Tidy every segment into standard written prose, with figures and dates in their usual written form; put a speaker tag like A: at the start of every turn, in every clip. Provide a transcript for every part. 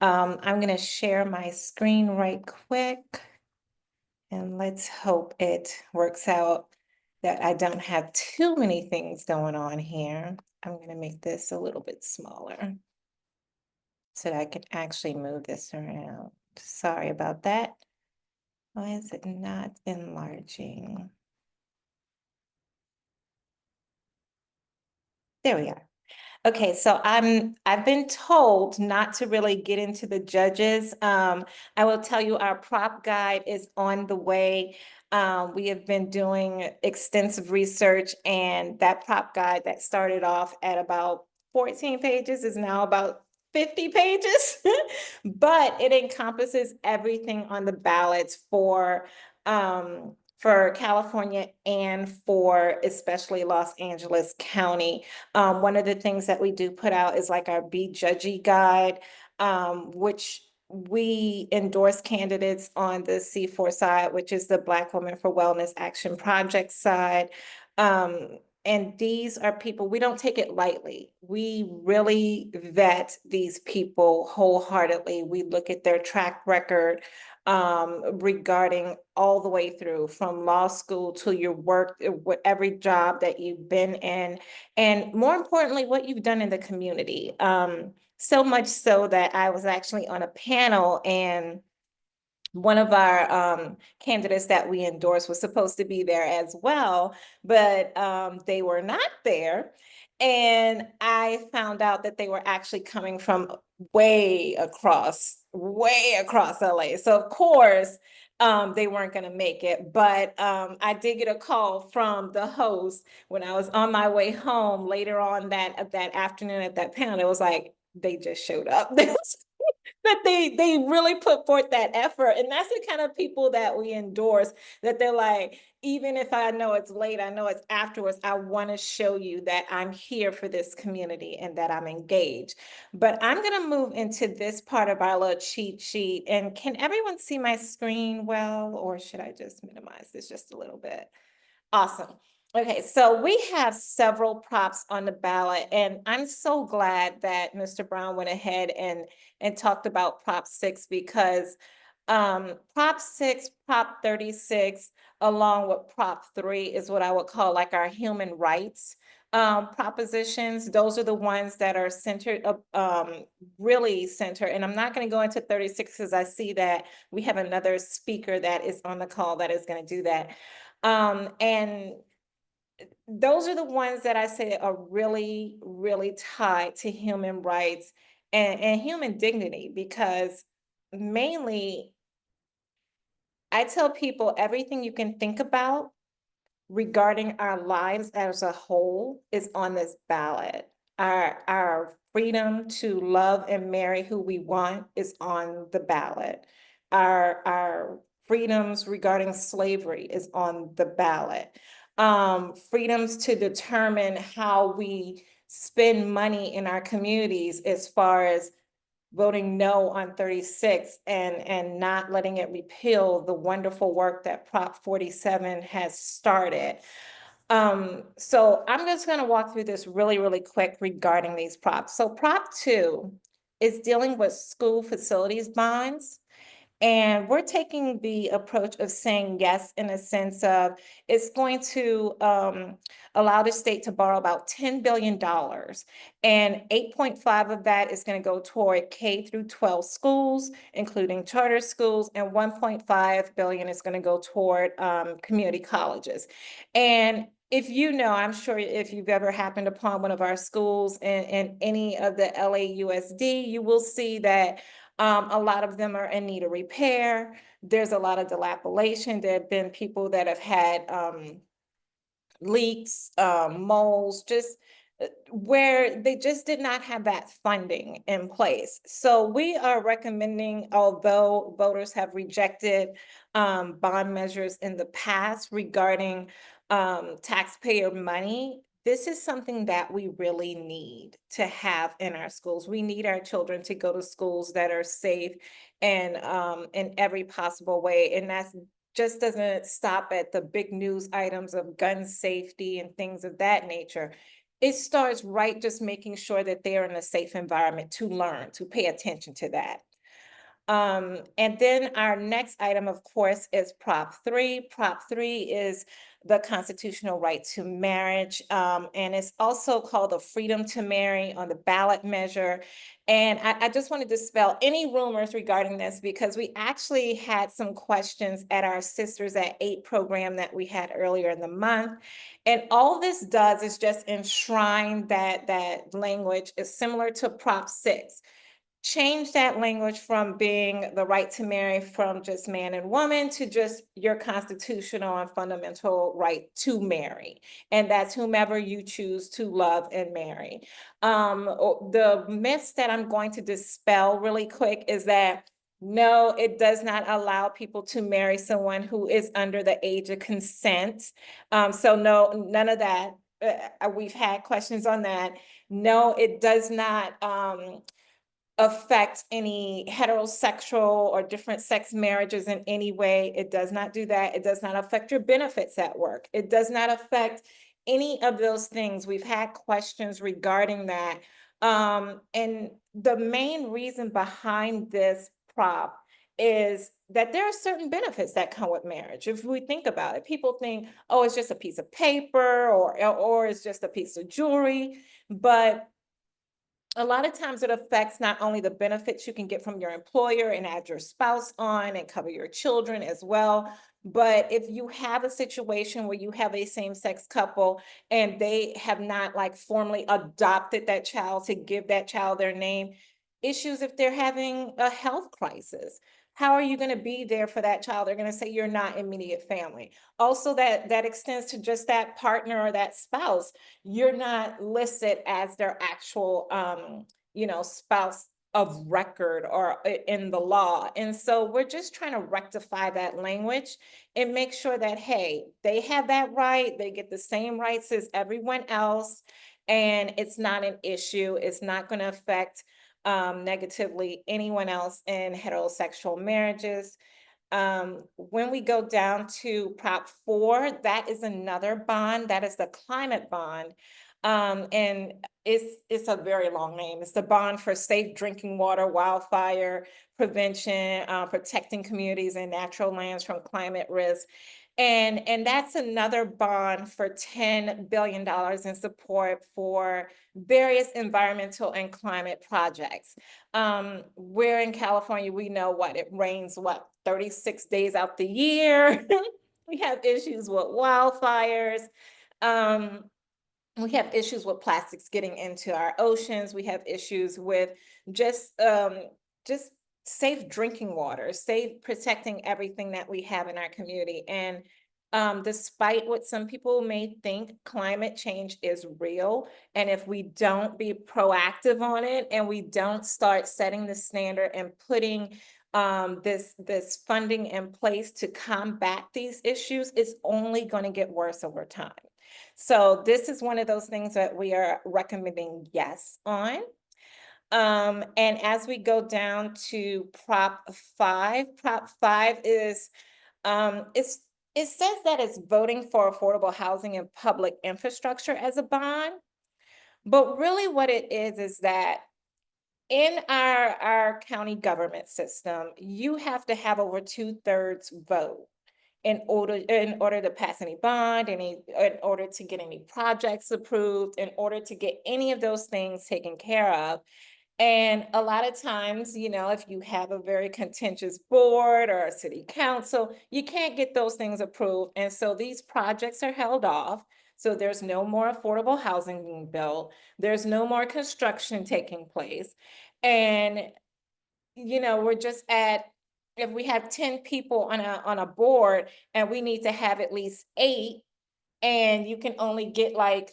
A: I'm going to share my screen right quick, and let's hope it works out that I don't have too many things going on here. I'm going to make this a little bit smaller so that I can actually move this around. Sorry about that. Why is it not enlarging? There we are. Okay, so I've been told not to really get into the judges. I will tell you our prop guide is on the way. We have been doing extensive research, and that prop guide that started off at about 14 pages is now about 50 pages, but it encompasses everything on the ballots for California and for especially Los Angeles County. One of the things that we do put out is like our Be Judgy guide, which we endorse candidates on the C4 side, which is the Black Women for Wellness Action Project side. And these are people, we don't take it lightly. We really vet these people wholeheartedly. We look at their track record regarding all the way through from law school to your work, every job that you've been in, and more importantly, what you've done in the community. So much so that I was actually on a panel, and one of our candidates that we endorsed was supposed to be there as well, but they were not there. And I found out that they were actually coming from way across LA. So of course, they weren't going to make it. But I did get a call from the host when I was on my way home later on that afternoon at that panel. It was like, they just showed up. That they really put forth that effort, and that's the kind of people that we endorse, that they're like, even if I know it's late, I know it's afterwards, I want to show you that I'm here for this community and that I'm engaged. But I'm going to move into this part of our little cheat sheet. And can everyone see my screen well, or should I just minimize this just a little bit? Awesome. Okay, so we have several props on the ballot, and I'm so glad that Mr. Brown went ahead and talked about Prop 6, because Prop 6, Prop 36, along with Prop 3 is what I would call like our human rights propositions. Those are the ones that are centered, really centered. And I'm not going to go into 36 because I see that we have another speaker that is on the call that is going to do that. And those are the ones that I say are really, really tied to human rights and human dignity, because mainly I tell people everything you can think about regarding our lives as a whole is on this ballot. Our freedom to love and marry who we want is on the ballot. Our freedoms regarding slavery is on the ballot. Freedoms to determine how we spend money in our communities, as far as voting no on 36 and not letting it repeal the wonderful work that Prop 47 has started. So I'm just going to walk through this really, really quick regarding these props. So Prop 2 is dealing with school facilities bonds. And we're taking the approach of saying yes, in a sense of it's going to allow the state to borrow about $10 billion. And 8.5 of that is going to go toward K through 12 schools, including charter schools, and 1.5 billion is going to go toward community colleges. And if you know, I'm sure if you've ever happened upon one of our schools in any of the LAUSD, you will see that a lot of them are in need of repair. There's a lot of dilapidation. There have been people that have had leaks, moles, just where they just did not have that funding in place. So we are recommending, although voters have rejected bond measures in the past regarding taxpayer money, this is something that we really need to have in our schools. We need our children to go to schools that are safe and in every possible way. And that's just doesn't stop at the big news items of gun safety and things of that nature. it starts right just making sure that they're in a safe environment to learn, to pay attention to that. And then our next item, of course, is Prop 3. Prop 3 is the constitutional right to marriage, and it's also called the freedom to marry on the ballot measure. And I just want to dispel any rumors regarding this because we actually had some questions at our Sisters at 8 program that we had earlier in the month. And all this does is just enshrine that language is similar to Prop 6. Change that language from being the right to marry from just man and woman to just your constitutional and fundamental right to marry. And that's whomever you choose to love and marry. The myths that I'm going to dispel really quick is that no, it does not allow people to marry someone who is under the age of consent. So no, none of that. We've had questions on that. No, it does not affect any heterosexual or different sex marriages in any way. It does not do that. It does not affect your benefits at work. It does not affect any of those things. We've had questions regarding that. And the main reason behind this prop is that there are certain benefits that come with marriage. If we think about it, people think, oh, it's just a piece of paper or it's just a piece of jewelry. But a lot of times it affects not only the benefits you can get from your employer and add your spouse on and cover your children as well, but if you have a situation where you have a same-sex couple and they have not like formally adopted that child to give that child their name, issues if they're having a health crisis. How are you going to be there for that child? They're going to say you're not immediate family. Also, that extends to just that partner or that spouse. You're not listed as their actual spouse of record or in the law. And so we're just trying to rectify that language and make sure that, hey, they have that right. They get the same rights as everyone else. And it's not an issue. It's not going to affect negatively anyone else in heterosexual marriages. When we go down to Prop 4, that is another bond. That is the climate bond. And it's a very long name. It's the bond for safe drinking water, wildfire prevention, protecting communities and natural lands from climate risk. And that's another bond for $10 billion in support for various environmental and climate projects. We're in California, we know what it rains, 36 days out the year. We have issues with wildfires. We have issues with plastics getting into our oceans. We have issues with just safe drinking water, safe protecting everything that we have in our community. And despite what some people may think, climate change is real. And if we don't be proactive on it and we don't start setting the standard and putting this funding in place to combat these issues, it's only going to get worse over time. So this is one of those things that we are recommending yes on. And as we go down to Prop 5 is, it says that it's voting for affordable housing and public infrastructure as a bond. But really what it is that in our county government system, you have to have over 2/3 vote in order to pass any bond, in order to get any projects approved, in order to get any of those things taken care of. And a lot of times, if you have a very contentious board or a city council, you can't get those things approved. And so these projects are held off. So there's no more affordable housing being built. There's no more construction taking place. And, we're just if we have 10 people on a board and we need to have at least 8, and you can only get like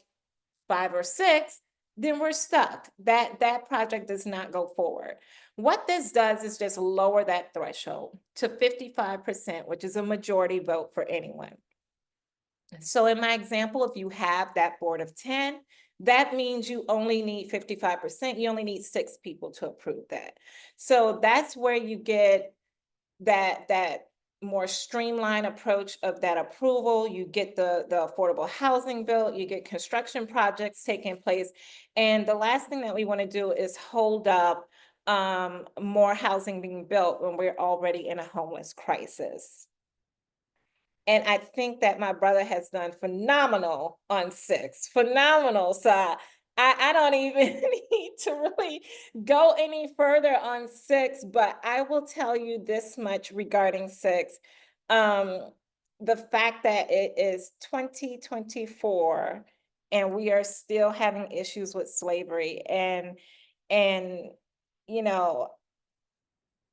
A: 5 or 6, then we're stuck. That project does not go forward. What this does is just lower that threshold to 55%, which is a majority vote for anyone. So in my example, if you have that board of 10, that means you only need 55%. You only need 6 people to approve that. So that's where you get that more streamlined approach of that approval. You get the affordable housing built, you get construction projects taking place. And the last thing that we want to do is hold up more housing being built when we're already in a homeless crisis. And I think that my brother has done phenomenal on 6, phenomenal. So I don't even need to really go any further on 6, but I will tell you this much regarding 6. The fact that it is 2024 and we are still having issues with slavery and you know,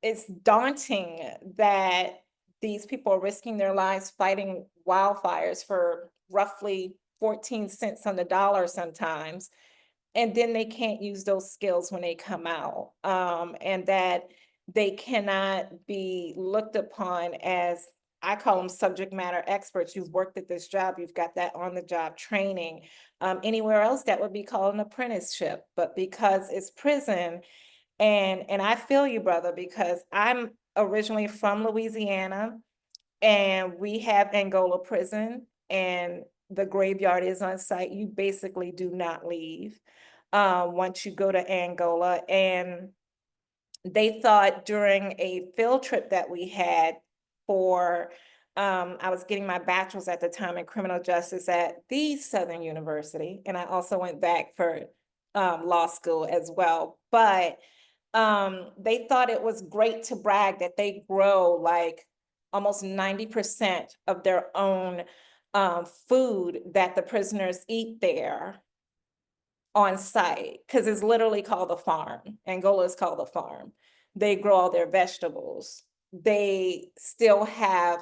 A: it's daunting that these people are risking their lives fighting wildfires for roughly 14 cents on the dollar sometimes. And then they can't use those skills when they come out. And that they cannot be looked upon as, I call them subject matter experts. You've worked at this job, you've got that on the job training. Anywhere else that would be called an apprenticeship, but because it's prison, and I feel you, brother, because I'm originally from Louisiana and we have Angola prison and the graveyard is on site. You basically do not leave once you go to Angola. And they thought during a field trip that we had for, I was getting my bachelor's at the time in criminal justice at the Southern University. And I also went back for law school as well. But they thought it was great to brag that they grow like almost 90% of their own food that the prisoners eat there on site, because it's literally called a farm. Angola is called a farm. They grow all their vegetables. They still have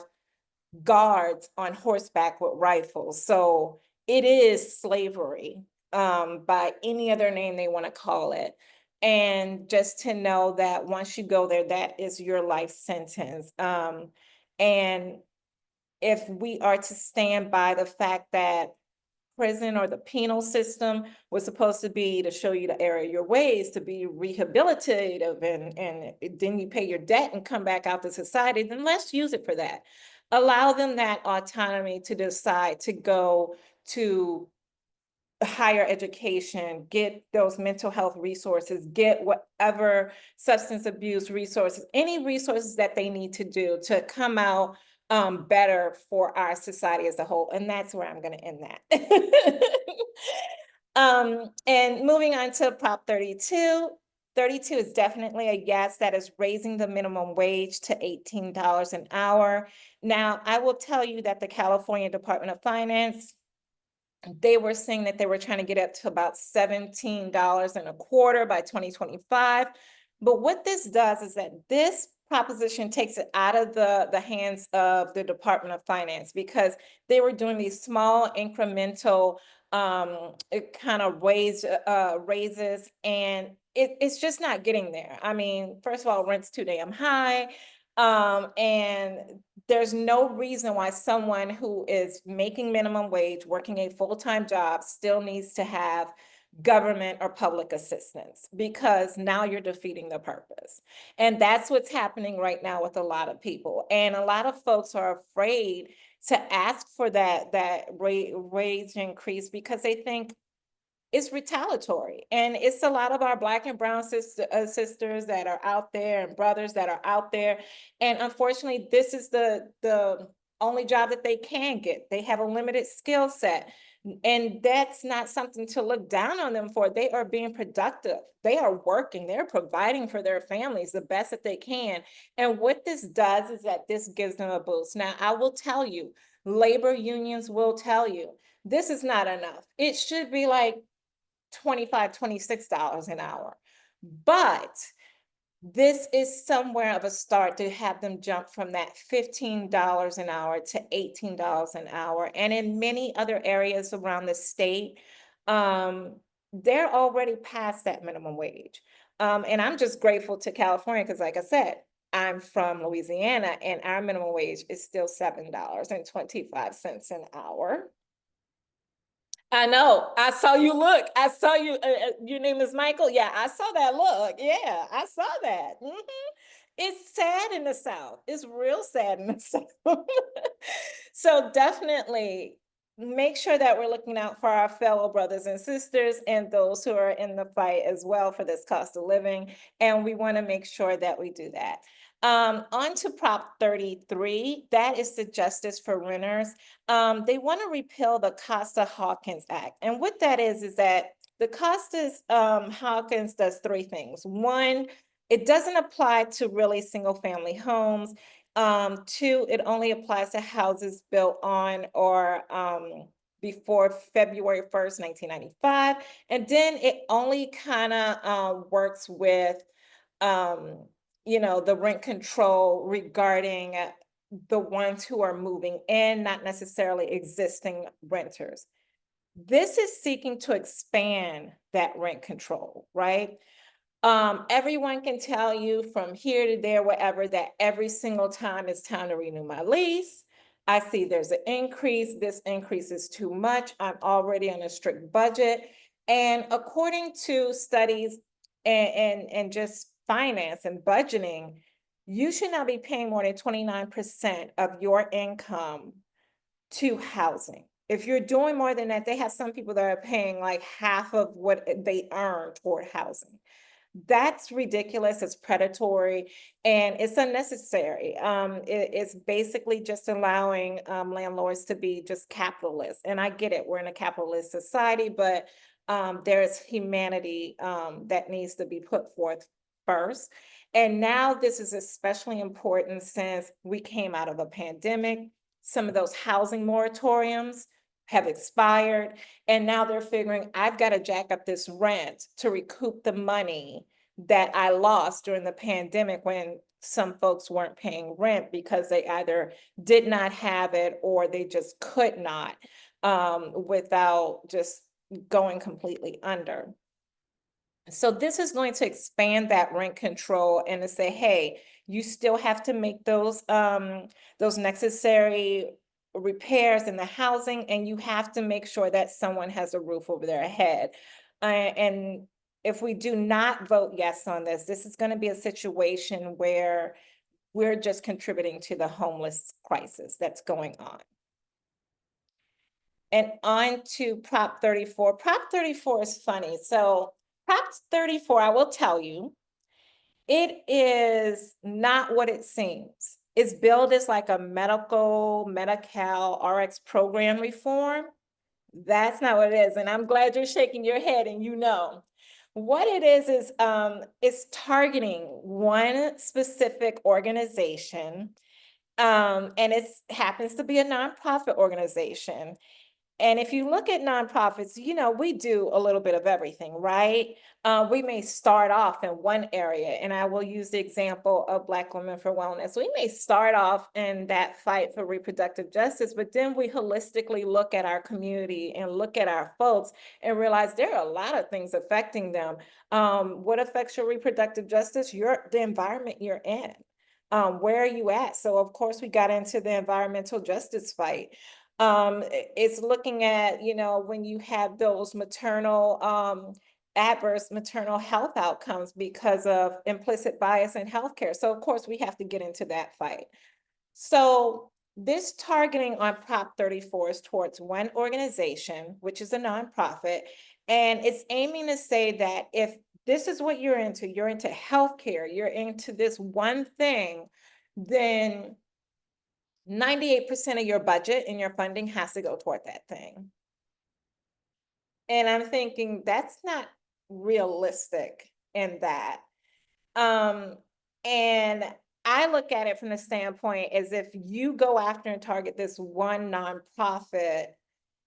A: guards on horseback with rifles. So it is slavery by any other name they want to call it. And just to know that once you go there, that is your life sentence. And if we are to stand by the fact that prison or the penal system was supposed to be to show you the error of your ways, to be rehabilitative, and then you pay your debt and come back out to society, then let's use it for that. Allow them that autonomy to decide to go to higher education, get those mental health resources, get whatever substance abuse resources, any resources that they need to do to come out better for our society as a whole. And that's where I'm going to end that. And moving on to Prop 32. 32 is definitely a yes. That is raising the minimum wage to $18 an hour. Now, I will tell you that the California Department of Finance, they were saying that they were trying to get up to about $17.25 by 2025. But what this does is that this proposition takes it out of the hands of the Department of Finance, because they were doing these small incremental kind of raises, and it's just not getting there. I mean, first of all, rent's too damn high. And there's no reason why someone who is making minimum wage, working a full-time job, still needs to have government or public assistance, because now you're defeating the purpose. And that's what's happening right now with a lot of people. And a lot of folks are afraid to ask for that wage increase because they think it's retaliatory. And it's a lot of our Black and brown sisters that are out there and brothers that are out there. And unfortunately, this is the only job that they can get. They have a limited skill set. And that's not something to look down on them for. They are being productive. They are working. They're providing for their families the best that they can. And what this does is that this gives them a boost. Now, I will tell you, labor unions will tell you, this is not enough. It should be like $25, $26 an hour. But this is somewhere of a start to have them jump from that $15 an hour to $18 an hour. And in many other areas around the state, they're already past that minimum wage. And I'm just grateful to California because, like I said, I'm from Louisiana and our minimum wage is still $7.25 an hour. I know. I saw you look. I saw you. Your name is Michael. Yeah, I saw that look. Yeah, I saw that. It's sad in the South. It's real sad in the South. So definitely make sure that we're looking out for our fellow brothers and sisters and those who are in the fight as well for this cost of living. And we want to make sure that we do that. On to Prop 33, that is the Justice for Renters. They want to repeal the Costa-Hawkins Act. And what that is that the Costa-Hawkins does three things. One, it doesn't apply to really single family homes. Two, it only applies to houses built on or before February 1st, 1995. And then it only kind of works with the rent control regarding the ones who are moving in, not necessarily existing renters. This is seeking to expand that rent control, right? Everyone can tell you from here to there, wherever, that every single time it's time to renew my lease, I see there's an increase. This increase is too much. I'm already on a strict budget. And according to studies and just finance and budgeting, you should not be paying more than 29% of your income to housing. If you're doing more than that, they have some people that are paying like half of what they earn toward housing. That's ridiculous. It's predatory and it's unnecessary. It's basically just allowing landlords to be just capitalists. And I get it, we're in a capitalist society, but there's humanity that needs to be put forth first. And now this is especially important since we came out of a pandemic. Some of those housing moratoriums have expired. And now they're figuring, I've got to jack up this rent to recoup the money that I lost during the pandemic when some folks weren't paying rent because they either did not have it or they just could not without just going completely under. So this is going to expand that rent control and to say, hey, you still have to make those necessary repairs in the housing, and you have to make sure that someone has a roof over their head. And if we do not vote yes on this, this is going to be a situation where we're just contributing to the homeless crisis that's going on. And on to Prop 34. Prop 34 is funny. So Prop 34, I will tell you, it is not what it seems. It's billed as like a Medi-Cal RX program reform. That's not what it is. And I'm glad you're shaking your head and you know. What it is it's targeting one specific organization, and it happens to be a nonprofit organization. And if you look at nonprofits, we do a little bit of everything, right? We may start off in one area, and I will use the example of Black Women for Wellness. We may start off in that fight for reproductive justice, but then we holistically look at our community and look at our folks and realize there are a lot of things affecting them. What affects your reproductive justice? The environment you're in. Where are you at? So of course we got into the environmental justice fight. It's looking at, when you have those adverse maternal health outcomes because of implicit bias in healthcare. So of course we have to get into that fight. So this targeting on Prop 34 is towards one organization, which is a nonprofit, and it's aiming to say that if this is what you're into healthcare, you're into this one thing, then 98% of your budget and your funding has to go toward that thing. And I'm thinking that's not realistic in that. And I look at it from the standpoint as if you go after and target this one nonprofit,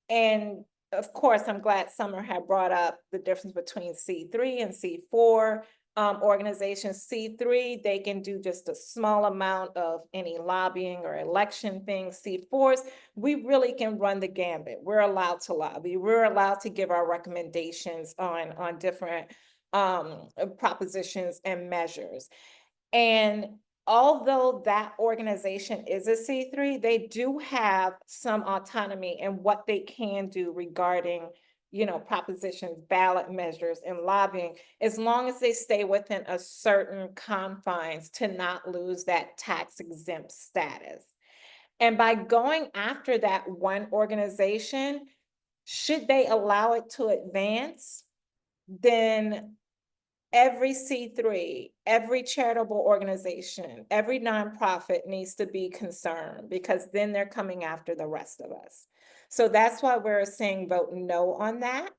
A: and of course, I'm glad Summer had brought up the difference between C3 and C4. Organizations C3, they can do just a small amount of any lobbying or election things. C4s, we really can run the gambit. We're allowed to lobby. We're allowed to give our recommendations on different propositions and measures. And although that organization is a C3, they do have some autonomy in what they can do regarding propositions, ballot measures, and lobbying, as long as they stay within a certain confines to not lose that tax exempt status. And by going after that one organization, should they allow it to advance, then every C3, every charitable organization, every nonprofit needs to be concerned, because then they're coming after the rest of us. So that's why we're saying vote no on that.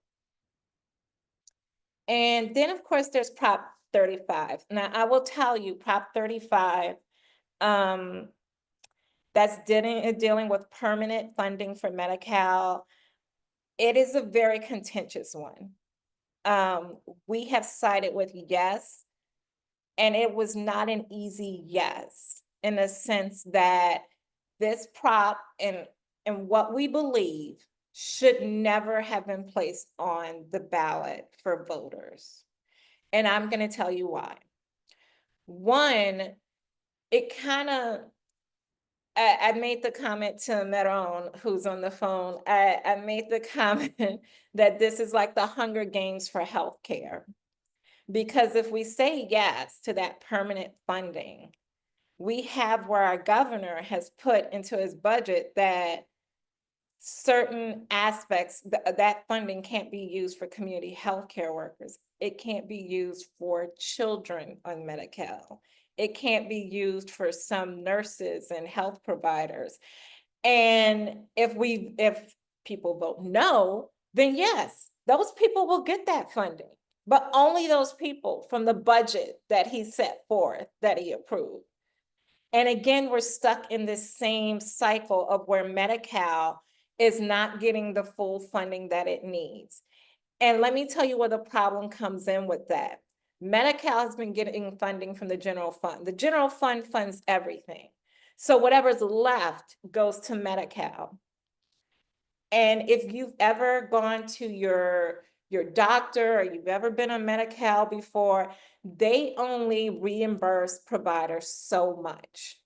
A: And then, of course, there's Prop 35. Now, I will tell you, Prop 35, that's dealing with permanent funding for Medi-Cal. It is a very contentious one. We have sided with yes, and it was not an easy yes, in the sense that this prop and what we believe should never have been placed on the ballot for voters. And I'm going to tell you why. One, it kind of, I made the comment to Meron, who's on the phone. I made the comment that this is like the Hunger Games for healthcare. Because if we say yes to that permanent funding, we have where our governor has put into his budget that certain aspects, that funding can't be used for community healthcare workers. It can't be used for children on Medi-Cal. It can't be used for some nurses and health providers. And if people vote no, then yes, those people will get that funding, but only those people from the budget that he set forth, that he approved. And again, we're stuck in this same cycle of where Medi-Cal is not getting the full funding that it needs. And let me tell you where the problem comes in with that. Medi-Cal has been getting funding from the general fund. The general fund funds everything. So whatever's left goes to Medi-Cal. And if you've ever gone to your doctor, or you've ever been on Medi-Cal before, they only reimburse providers so much,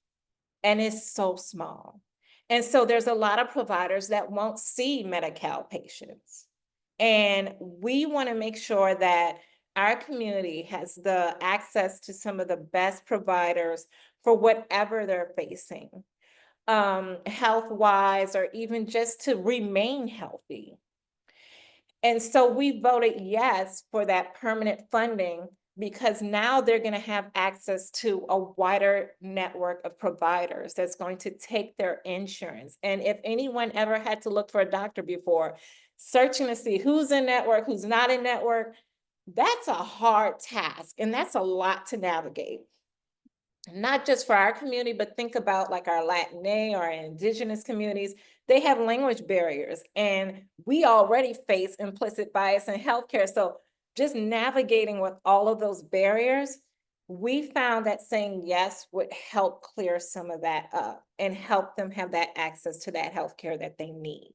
A: and it's so small. And so there's a lot of providers that won't see Medi-Cal patients. And we want to make sure that our community has the access to some of the best providers for whatever they're facing, health-wise, or even just to remain healthy. And so we voted yes for that permanent funding, because now they're going to have access to a wider network of providers that's going to take their insurance. And if anyone ever had to look for a doctor before, searching to see who's in network, who's not in network, that's a hard task, and that's a lot to navigate. Not just for our community, but think about like our Latina or our indigenous communities. They have language barriers, and we already face implicit bias in healthcare. So just navigating with all of those barriers, we found that saying yes would help clear some of that up and help them have that access to that healthcare that they need.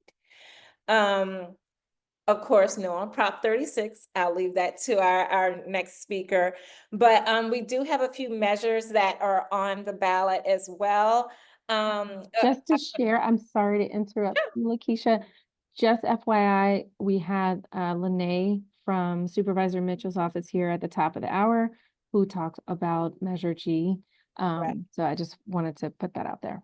A: Of course, no on Prop 36. I'll leave that to our next speaker. But we do have a few measures that are on the ballot as well.
B: Just to share, I'm sorry to interrupt you, Lakisha. Just FYI, we had Lene from Supervisor Mitchell's office here at the top of the hour who talked about Measure G. So I just wanted to put that out there.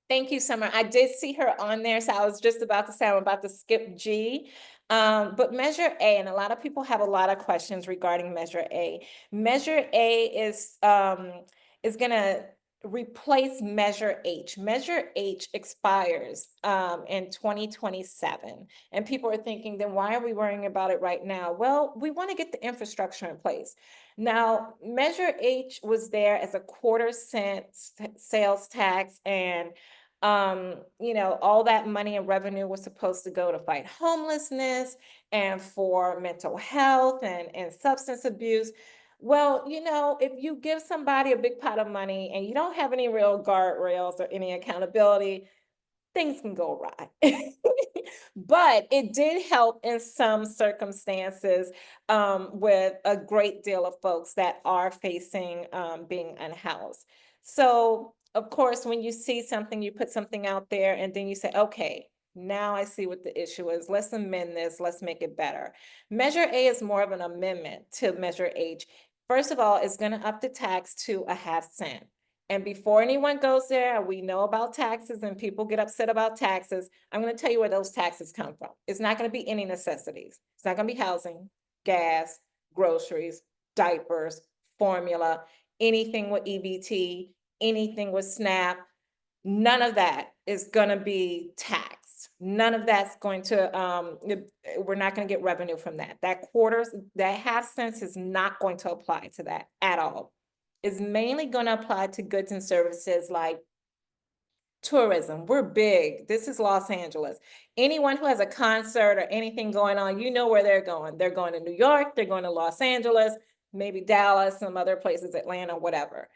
A: Thank you, Summer. I did see her on there, so I was just about to say I'm about to skip G. But Measure A, and a lot of people have a lot of questions regarding Measure A. Measure A is going to replace Measure H. Measure H expires in 2027. And people are thinking, then why are we worrying about it right now? Well, we want to get the infrastructure in place. Now, Measure H was there as a quarter-cent sales tax, and all that money and revenue was supposed to go to fight homelessness and for mental health and substance abuse. Well, if you give somebody a big pot of money and you don't have any real guardrails or any accountability, things can go awry. But it did help in some circumstances with a great deal of folks that are facing being unhoused. So, of course, when you see something, you put something out there and then you say, okay, Now I see what the issue is. Let's amend this. Let's make it better. Measure A is more of an amendment to Measure H. First of all, it's going to up the tax to a half cent. And before anyone goes there, we know about taxes and people get upset about taxes. I'm going to tell you where those taxes come from. It's not going to be any necessities. It's not going to be housing, gas, groceries, diapers, formula, anything with EBT, anything with SNAP. None of that is going to be taxed. None of that's going to, we're not going to get revenue from that. That half cents is not going to apply to that at all. It's mainly going to apply to goods and services like tourism. We're big. This is Los Angeles. Anyone who has a concert or anything going on, you know where they're going. They're going to New York, they're going to Los Angeles, maybe Dallas, some other places, Atlanta, whatever.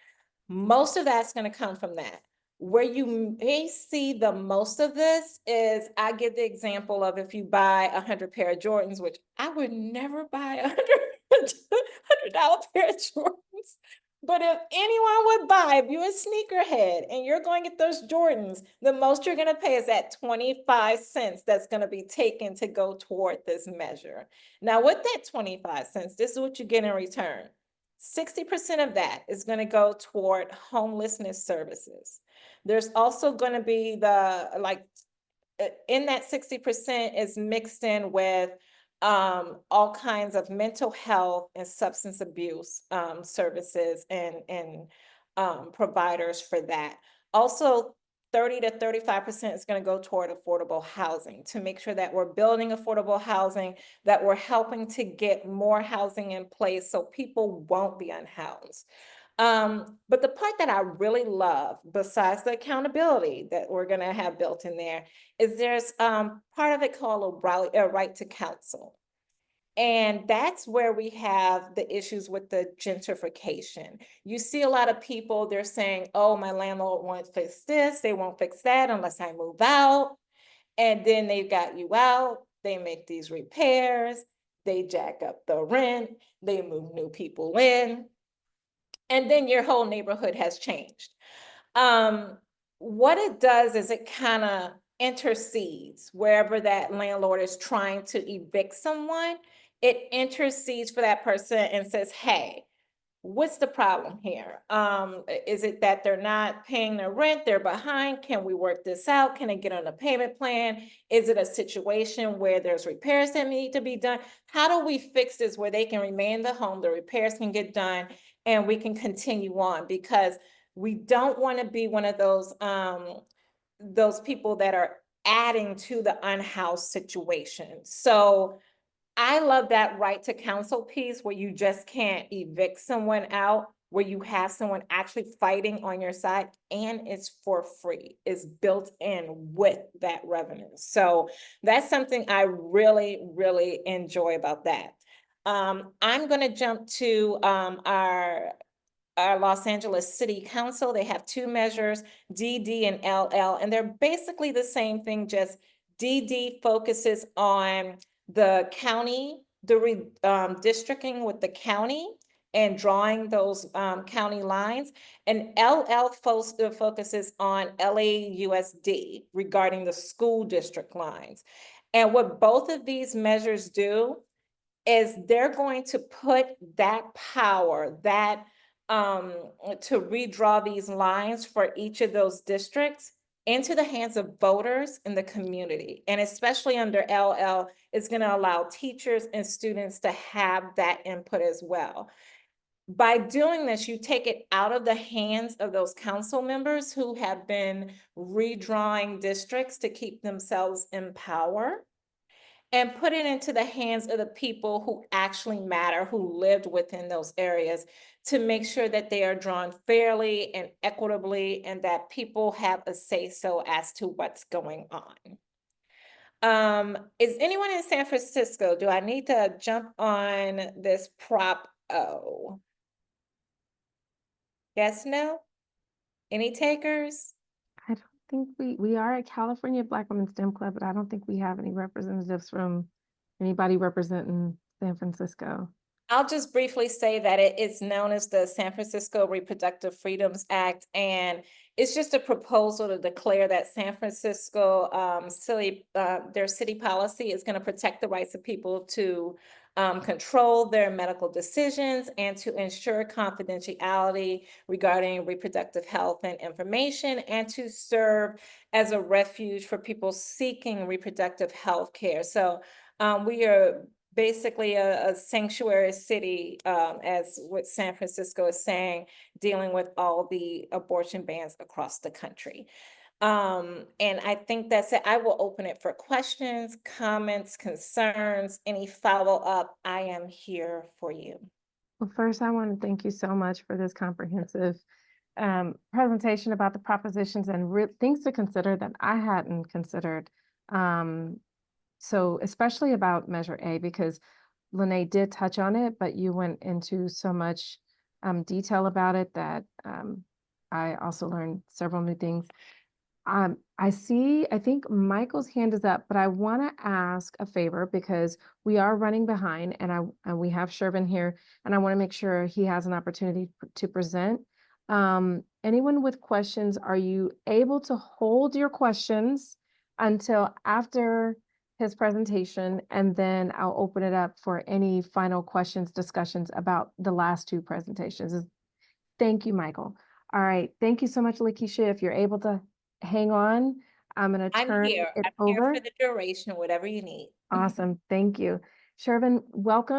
A: Most of that's going to come from that. Where you may see the most of this is, I give the example of if you buy 100 pair of Jordans, which I would never buy $100 pair of Jordans. But if anyone would buy, if you're a sneakerhead and you're going to get those Jordans, the most you're going to pay is that 25 cents that's going to be taken to go toward this measure. Now, with that 25 cents, this is what you get in return. 60% of that is going to go toward homelessness services. There's also going to be in that 60% is mixed in with all kinds of mental health and substance abuse services and providers for that. Also, 30 to 35% is going to go toward affordable housing to make sure that we're building affordable housing, that we're helping to get more housing in place so people won't be unhoused. But the part that I really love, besides the accountability that we're going to have built in there, is there's part of it called a right to counsel. And that's where we have the issues with the gentrification. You see a lot of people, they're saying, oh, my landlord won't fix this, they won't fix that unless I move out. And then they've got you out, they make these repairs, they jack up the rent, they move new people in, and then your whole neighborhood has changed. What it does is it kind of intercedes wherever that landlord is trying to evict someone. It intercedes for that person and says, hey, what's the problem here? Is it that they're not paying their rent, they're behind? Can we work this out? Can they get on a payment plan? Is it a situation where there's repairs that need to be done? How do we fix this where they can remain in the home, the repairs can get done, and we can continue on? Because we don't want to be one of those people that are adding to the unhoused situation. So I love that right to counsel piece where you just can't evict someone out, where you have someone actually fighting on your side, and it's for free. It's built in with that revenue. So that's something I really, really enjoy about that. I'm going to jump to our Los Angeles City Council. They have two measures, DD and LL, and they're basically the same thing, just DD focuses on the county, the districting with the county and drawing those county lines, and LL focuses on LAUSD regarding the school district lines. And what both of these measures do is they're going to put that power, that to redraw these lines for each of those districts into the hands of voters in the community. And especially under LL, it's going to allow teachers and students to have that input as well. By doing this, you take it out of the hands of those council members who have been redrawing districts to keep themselves in power, and put it into the hands of the people who actually matter, who lived within those areas, to make sure that they are drawn fairly and equitably, and that people have a say-so as to what's going on. Is anyone in San Francisco? Do I need to jump on this Prop O? Yes, no? Any takers?
B: I don't think we are a California Black Women's STEM Club, but I don't think we have any representatives from anybody representing San Francisco.
A: I'll just briefly say that it is known as the San Francisco Reproductive Freedoms Act, and it's just a proposal to declare that San Francisco their city policy is going to protect the rights of people to control their medical decisions and to ensure confidentiality regarding reproductive health and information, and to serve as a refuge for people seeking reproductive health care. So we are basically a sanctuary city, as what San Francisco is saying, dealing with all the abortion bans across the country. And I think that's it. I will open it for questions, comments, concerns, any follow-up. I am here for you.
B: Well, first, I want to thank you so much for this comprehensive presentation about the propositions and things to consider that I hadn't considered. Um, so especially about Measure A, because Lene did touch on it, but you went into so much detail about it that I also learned several new things. I think Michael's hand is up, but I want to ask a favor because we are running behind and we have Shervin here and I want to make sure he has an opportunity to present. Anyone with questions, are you able to hold your questions until after his presentation? And then I'll open it up for any final questions, discussions about the last two presentations. Thank you, Michael. All right. Thank you so much, Lakisha. If you're able to hang on, I'm going to turn it
A: I'm here
B: over.
A: for the duration, whatever you need.
B: Awesome. Thank you. Shervin, welcome.